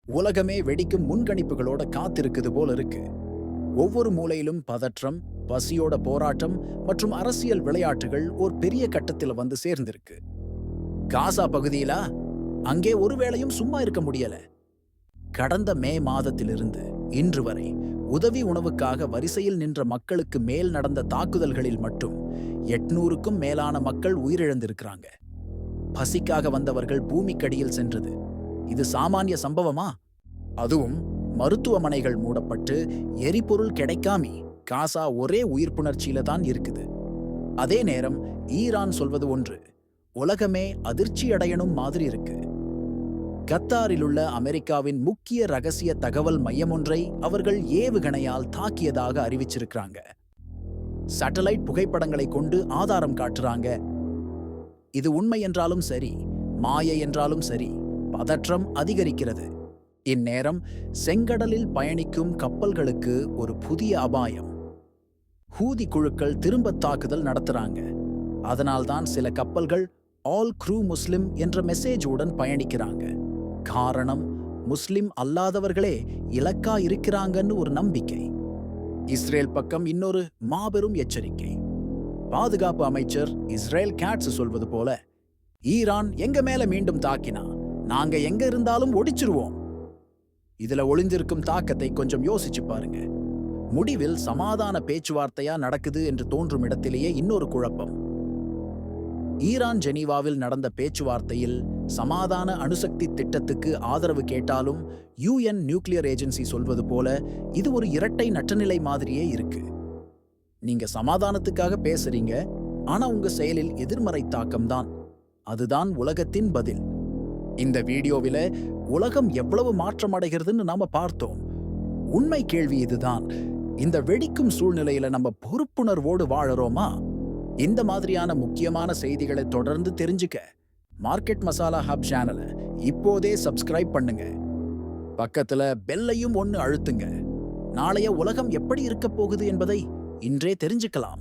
உலகமே வெடிக்கும் முன்கணிப்புகளோட காத்திருக்குது போல இருக்கு. ஒவ்வொரு மூலையிலும் பதற்றம், பசியோட போராட்டம் மற்றும் அரசியல் விளையாட்டுகள் ஒரு பெரிய கட்டத்தில் வந்து சேர்ந்திருக்கு. காசா பகுதியிலா அங்கே ஒருவேளையும் சும்மா இருக்க முடியல. கடந்த மே மாதத்திலிருந்து இன்று வரை உதவி உணவுக்காக வரிசையில் நின்ற மக்களுக்கு மேல் நடந்த தாக்குதல்களில் மட்டும் 800க்கும் மேலான மக்கள் உயிரிழந்திருக்கிறாங்க. பசிக்காக வந்தவர்கள் பூமிக்கடியில் சென்றது இது சாமானிய சம்பவமா? அதுவும் மருத்துவமனைகள் மூடப்பட்டு எரிபொருள் கிடைக்காமி காசா ஒரே உயிர்ப்புணர்ச்சியில தான் இருக்குது. அதே நேரம் ஈரான் சொல்வது ஒன்று, உலகமே அதிர்ச்சி அடையணும் மாதிரி இருக்கு. கத்தாரிலுள்ள அமெரிக்காவின் முக்கிய ரகசிய தகவல் மையம் ஒன்றை அவர்கள் ஏவுகணையால் தாக்கியதாக அறிவிச்சிருக்கிறாங்க. சேட்டலைட் புகைப்படங்களை கொண்டு ஆதாரம் காட்டுறாங்க. இது உண்மை என்றாலும் சரி, மாயை என்றாலும் சரி, பதற்றம் அதிகரிக்கிறது. இந்நேரம் செங்கடலில் பயணிக்கும் கப்பல்களுக்கு ஒரு புதிய அபாயம். ஹூதி குழுக்கள் திரும்ப தாக்குதல் நடத்துறாங்க. அதனால்தான் சில கப்பல்கள் ஆல் க்ரூ முஸ்லிம் என்ற மெசேஜுடன் பயணிக்கிறாங்க. காரணம், முஸ்லிம் அல்லாதவர்களே இலக்கா இருக்கிறாங்கன்னு ஒரு நம்பிக்கை. இஸ்ரேல் பக்கம் இன்னொரு மாபெரும் எச்சரிக்கை. பாதுகாப்பு அமைச்சர் இஸ்ரேல் கேட்ஸ் சொல்வது போல, ஈரான் எங்க மேல மீண்டும் தாக்கினா நாங்க எங்க இருந்தாலும் ஒடிச்சிருவோம். இதுல ஒளிந்திருக்கும் தாக்கத்தை கொஞ்சம் யோசிச்சு பாருங்க. முடிவில் சமாதான பேச்சுவார்த்தையா நடக்குது என்று தோன்றும் இடத்திலேயே இன்னொரு குழப்பம். ஈரான் ஜெனீவாவில் நடந்த பேச்சுவார்த்தையில் சமாதான அணுசக்தி திட்டத்துக்கு ஆதரவு கேட்டாலும் யுஎன் நியூக்ளியர் ஏஜென்சி சொல்வது போல இது ஒரு இரட்டை நட்டநிலை மாதிரியே இருக்கு. நீங்க சமாதானத்துக்காக பேசுறீங்க, ஆனா உங்க செயலில் எதிர்மறை தாக்கம்தான். அதுதான் உலகத்தின் பதில். இந்த வீடியோவில உலகம் எவ்வளவு மாற்றம் அடைகிறதுன்னு நாம பார்த்தோம். உண்மை கேள்வி இதுதான், இந்த வெடிக்கும் சூழ்நிலையில நம்ம பொறுப்புணர்வோடு வாழறோமா? இந்த மாதிரியான முக்கியமான செய்திகளை தொடர்ந்து தெரிஞ்சுக்க மார்க்கெட் மசாலா ஹப் சேனலை இப்போதே சப்ஸ்கிரைப் பண்ணுங்க. பக்கத்துல பெல்லையும் ஒன்னு அழுத்துங்க. நாளைய உலகம் எப்படி இருக்க போகுது என்பதை இன்றே தெரிஞ்சுக்கலாம்.